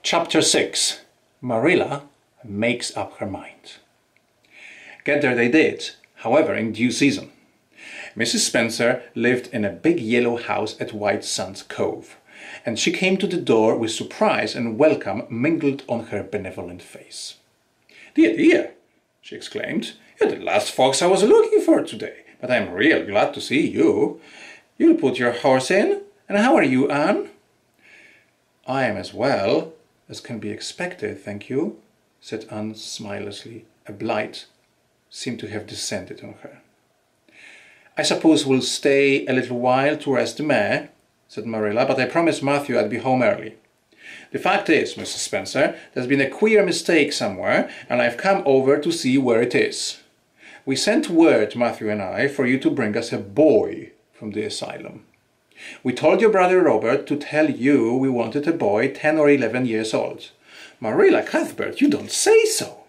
Chapter 6. Marilla makes up her mind. Get there they did, however, in due season. Mrs. Spencer lived in a big yellow house at White Sands Cove, and she came to the door with surprise and welcome mingled on her benevolent face. "Dear, dear," she exclaimed, "you're the last folks I was looking for today, but I'm real glad to see you. You'll put your horse in? And how are you, Anne?" "I am as well as can be expected, thank you," said Anne smilelessly. A blight seemed to have descended on her. "I suppose we'll stay a little while to rest the mare," said Marilla, "but I promised Matthew I'd be home early. The fact is, Mrs. Spencer, there's been a queer mistake somewhere, and I've come over to see where it is. We sent word, Matthew and I, for you to bring us a boy from the asylum. We told your brother Robert to tell you we wanted a boy 10 or 11 years old." "Marilla Cuthbert, you don't say so,"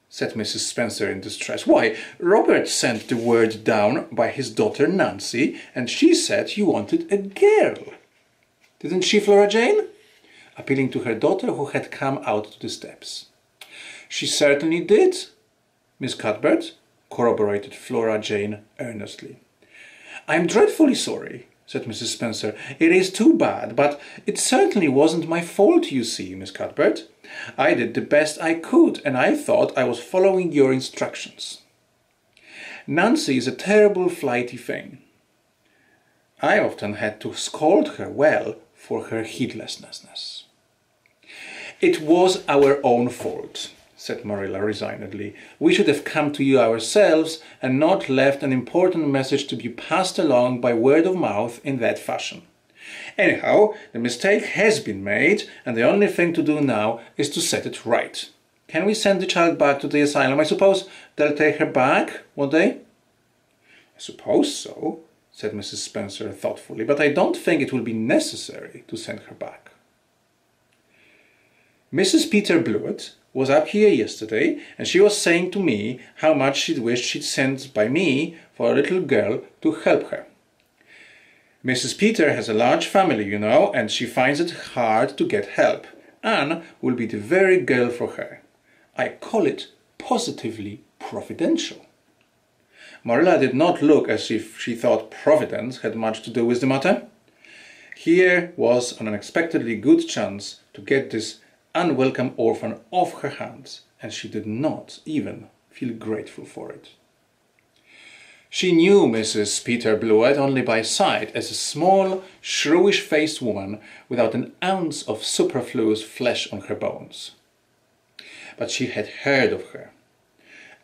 said Mrs. Spencer in distress. "Why, Robert sent the word down by his daughter Nancy, and she said you wanted a girl. Didn't she, Flora Jane?" appealing to her daughter, who had come out to the steps. "She certainly did, Miss Cuthbert," corroborated Flora Jane earnestly. "I'm dreadfully sorry," said Mrs. Spencer. "It is too bad, but it certainly wasn't my fault, you see, Miss Cuthbert. I did the best I could, and I thought I was following your instructions. Nancy is a terrible flighty thing. I often had to scold her well for her heedlessness." "It was our own fault," said Marilla resignedly. "We should have come to you ourselves and not left an important message to be passed along by word of mouth in that fashion. Anyhow, the mistake has been made, and the only thing to do now is to set it right. Can we send the child back to the asylum? I suppose they'll take her back, won't they?" "I suppose so," said Mrs. Spencer thoughtfully, "but I don't think it will be necessary to send her back." "Mrs. Peter Blewett was up here yesterday, and she was saying to me how much she'd wished she'd sent by me for a little girl to help her. Mrs. Peter has a large family, you know, and she finds it hard to get help. Anne will be the very girl for her. I call it positively providential." Marilla did not look as if she thought Providence had much to do with the matter. Here was an unexpectedly good chance to get this unwelcome orphan off her hands, and she did not even feel grateful for it. She knew Mrs. Peter Blewett only by sight as a small, shrewish-faced woman without an ounce of superfluous flesh on her bones. But she had heard of her.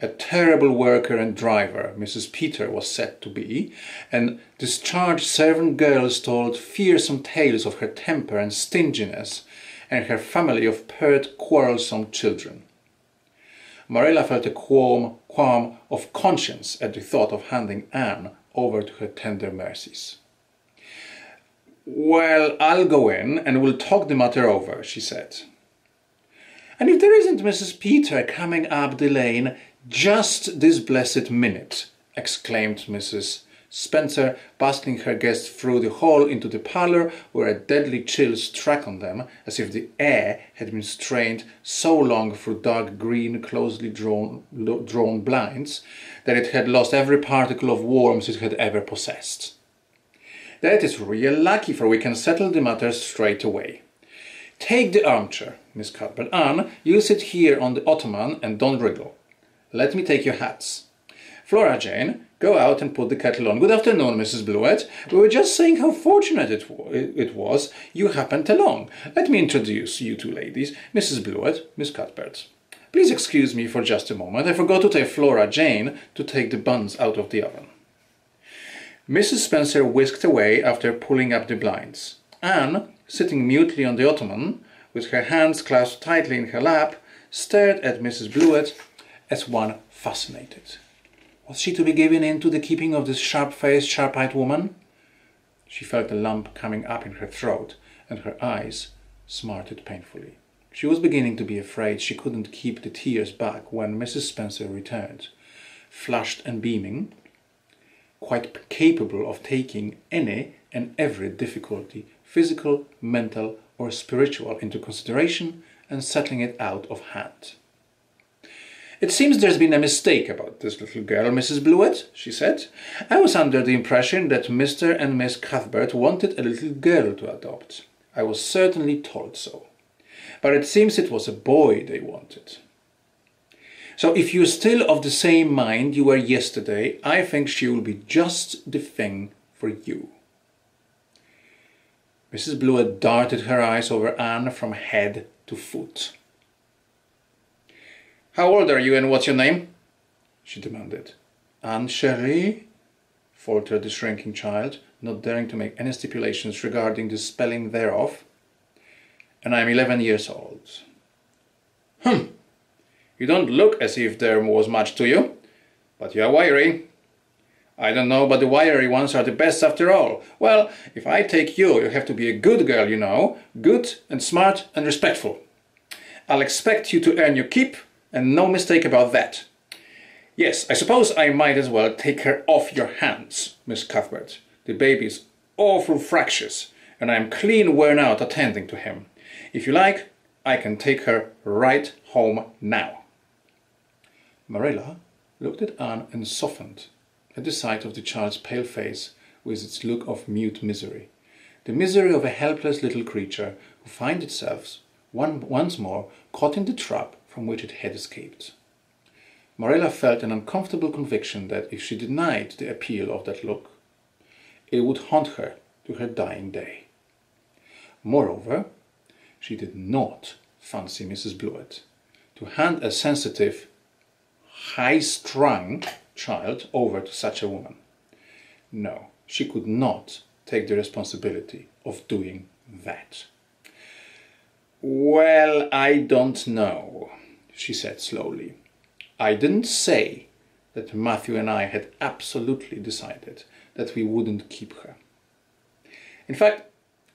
A terrible worker and driver Mrs. Peter was said to be, and discharged servant girls told fearsome tales of her temper and stinginess, and her family of pert, quarrelsome children. Marilla felt a qualm of conscience at the thought of handing Anne over to her tender mercies. "Well, I'll go in and we'll talk the matter over," she said. "And if there isn't Mrs. Peter coming up the lane just this blessed minute," exclaimed Mrs. Spencer, bustling her guests through the hall into the parlour, where a deadly chill struck on them, as if the air had been strained so long through dark green, closely drawn blinds, that it had lost every particle of warmth it had ever possessed. "That is real lucky, for we can settle the matter straight away. Take the armchair, Miss Cuthbert. Anne, you sit here on the ottoman and don't wriggle. Let me take your hats. Flora Jane, go out and put the kettle on. Good afternoon, Mrs. Blewett. We were just saying how fortunate it was you happened along. Let me introduce you two ladies, Mrs. Blewett, Miss Cuthbert. Please excuse me for just a moment. I forgot to tell Flora Jane to take the buns out of the oven." Mrs. Spencer whisked away after pulling up the blinds. Anne, sitting mutely on the ottoman, with her hands clasped tightly in her lap, stared at Mrs. Blewett as one fascinated. Was she to be given into the keeping of this sharp-faced, sharp-eyed woman? She felt a lump coming up in her throat, and her eyes smarted painfully. She was beginning to be afraid she couldn't keep the tears back when Mrs. Spencer returned, flushed and beaming, quite capable of taking any and every difficulty physical, mental or spiritual, into consideration and settling it out of hand. "It seems there's been a mistake about this little girl, Mrs. Blewett," she said. "I was under the impression that Mr. and Miss Cuthbert wanted a little girl to adopt. I was certainly told so. But it seems it was a boy they wanted. So if you're still of the same mind you were yesterday, I think she will be just the thing for you." Mrs. Blewett darted her eyes over Anne from head to foot. "How old are you and what's your name?" she demanded. "Anne Shirley," faltered the shrinking child, not daring to make any stipulations regarding the spelling thereof. "And I'm 11 years old." "Hm! You don't look as if there was much to you, but you're wiry." "I don't know, but the wiry ones are the best after all. Well, if I take you, you have to be a good girl, you know, good and smart and respectful. I'll expect you to earn your keep, and no mistake about that. Yes, I suppose I might as well take her off your hands, Miss Cuthbert. The baby's awful fractious, and I'm clean worn out attending to him. If you like, I can take her right home now." Marilla looked at Anne and softened at the sight of the child's pale face with its look of mute misery, the misery of a helpless little creature who finds itself once more caught in the trap from which it had escaped. Marilla felt an uncomfortable conviction that if she denied the appeal of that look, it would haunt her to her dying day. Moreover, she did not fancy Mrs. Blewett to hand a sensitive, high-strung child over to such a woman. No, she could not take the responsibility of doing that. "Well, I don't know," she said slowly. "I didn't say that Matthew and I had absolutely decided that we wouldn't keep her. In fact,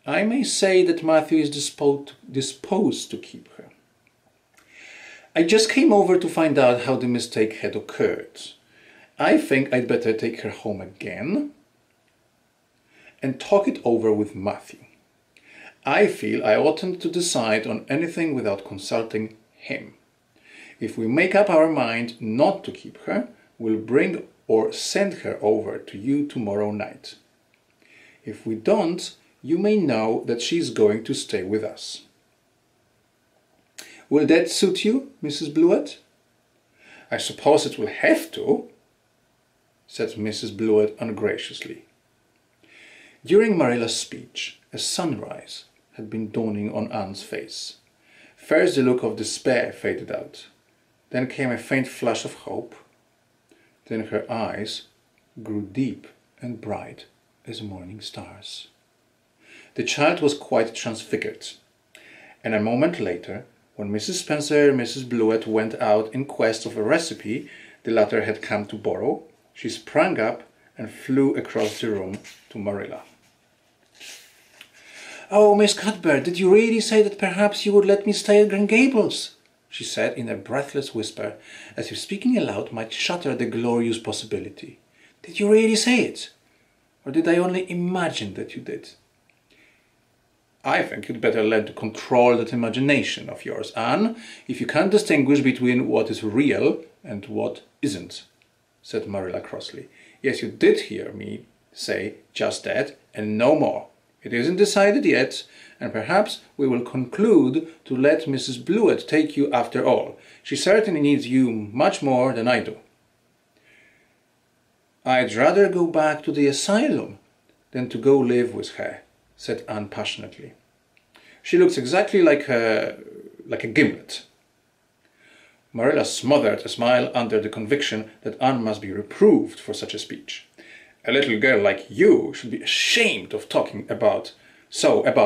I may say that Matthew is disposed to keep her. I just came over to find out how the mistake had occurred. I think I'd better take her home again and talk it over with Matthew. I feel I oughtn't to decide on anything without consulting him. If we make up our mind not to keep her, we'll bring or send her over to you tomorrow night. If we don't, you may know that she's going to stay with us. Will that suit you, Mrs. Blewett?" "I suppose it will have to," said Mrs. Blewett ungraciously. During Marilla's speech, a sunrise had been dawning on Anne's face. First the look of despair faded out. Then came a faint flush of hope. Then her eyes grew deep and bright as morning stars. The child was quite transfigured, and a moment later, when Mrs. Spencer and Mrs. Blewett went out in quest of a recipe the latter had come to borrow, she sprang up and flew across the room to Marilla. "Oh, Miss Cuthbert, did you really say that perhaps you would let me stay at Green Gables?" she said in a breathless whisper, as if speaking aloud might shatter the glorious possibility. "Did you really say it? Or did I only imagine that you did?" "I think you'd better learn to control that imagination of yours, Anne, if you can't distinguish between what is real and what isn't," said Marilla crossly. "Yes, you did hear me say just that, and no more. It isn't decided yet, and perhaps we will conclude to let Mrs. Blewett take you after all. She certainly needs you much more than I do." "I'd rather go back to the asylum than to go live with her," said Anne passionately. "She looks exactly like a gimlet." Marilla smothered a smile under the conviction that Anne must be reproved for such a speech. "A little girl like you should be ashamed of talking about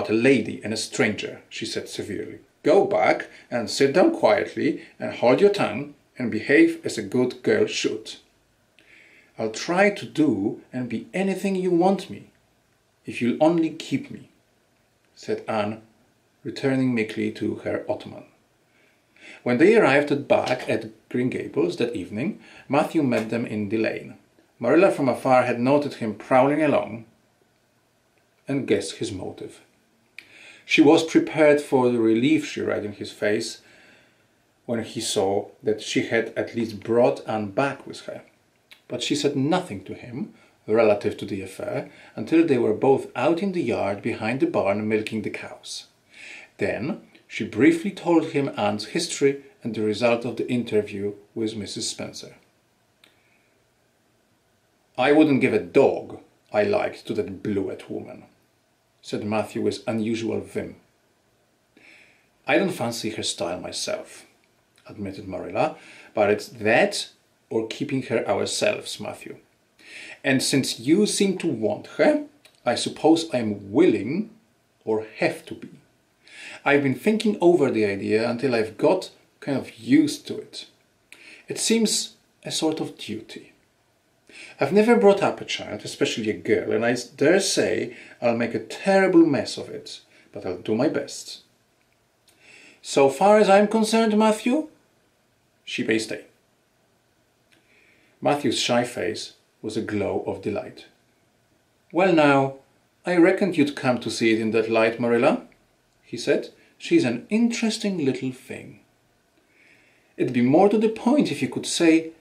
a lady and a stranger," she said severely. "Go back and sit down quietly and hold your tongue and behave as a good girl should." "I'll try to do and be anything you want me, if you'll only keep me," said Anne, returning meekly to her ottoman. When they arrived back at Green Gables that evening, Matthew met them in the lane. Marilla from afar had noted him prowling along and guessed his motive. She was prepared for the relief she read in his face when he saw that she had at least brought Anne back with her. But she said nothing to him relative to the affair until they were both out in the yard behind the barn milking the cows. Then she briefly told him Anne's history and the result of the interview with Mrs. Spencer. "I wouldn't give a dog I liked to that Blewett woman," said Matthew with unusual vim. "I don't fancy her style myself," admitted Marilla, "but it's that or keeping her ourselves, Matthew. And since you seem to want her, I suppose I'm willing or have to be. I've been thinking over the idea until I've got kind of used to it. It seems a sort of duty. I've never brought up a child, especially a girl, and I dare say I'll make a terrible mess of it, but I'll do my best. So far as I'm concerned, Matthew, she may stay." Matthew's shy face was a glow of delight. "Well now, I reckoned you'd come to see it in that light, Marilla," he said. "She's an interesting little thing." "It'd be more to the point if you could say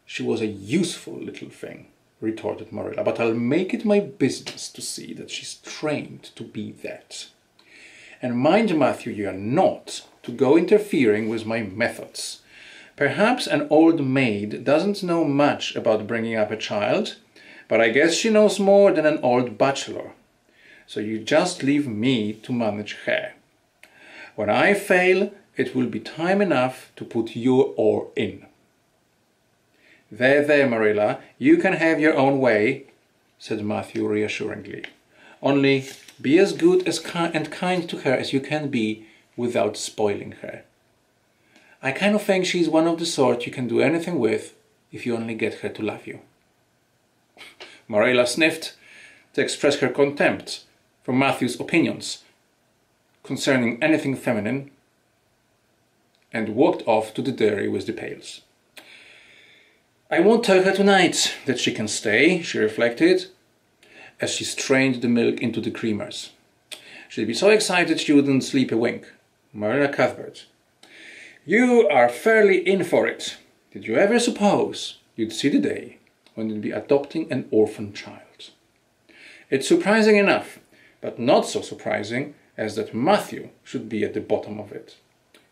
she was a useful little thing," retorted Marilla, "but I'll make it my business to see that she's trained to be that. And mind, Matthew, you are not to go interfering with my methods. Perhaps an old maid doesn't know much about bringing up a child, but I guess she knows more than an old bachelor. So you just leave me to manage her. When I fail, it will be time enough to put your oar in." There, Marilla, you can have your own way," said Matthew reassuringly. "Only be as good and kind to her as you can be without spoiling her. I kind of think she's one of the sort you can do anything with if you only get her to love you." Marilla sniffed to express her contempt for Matthew's opinions concerning anything feminine and walked off to the dairy with the pails. "I won't tell her tonight that she can stay," she reflected, as she strained the milk into the creamers. "She'll be so excited she wouldn't sleep a wink. Marilla Cuthbert, you are fairly in for it. Did you ever suppose you'd see the day when you'd be adopting an orphan child? It's surprising enough, but not so surprising as that Matthew should be at the bottom of it.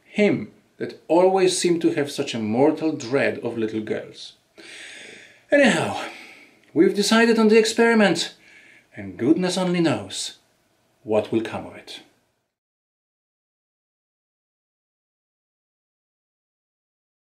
Him that always seemed to have such a mortal dread of little girls. Anyhow, we've decided on the experiment, and goodness only knows what will come of it."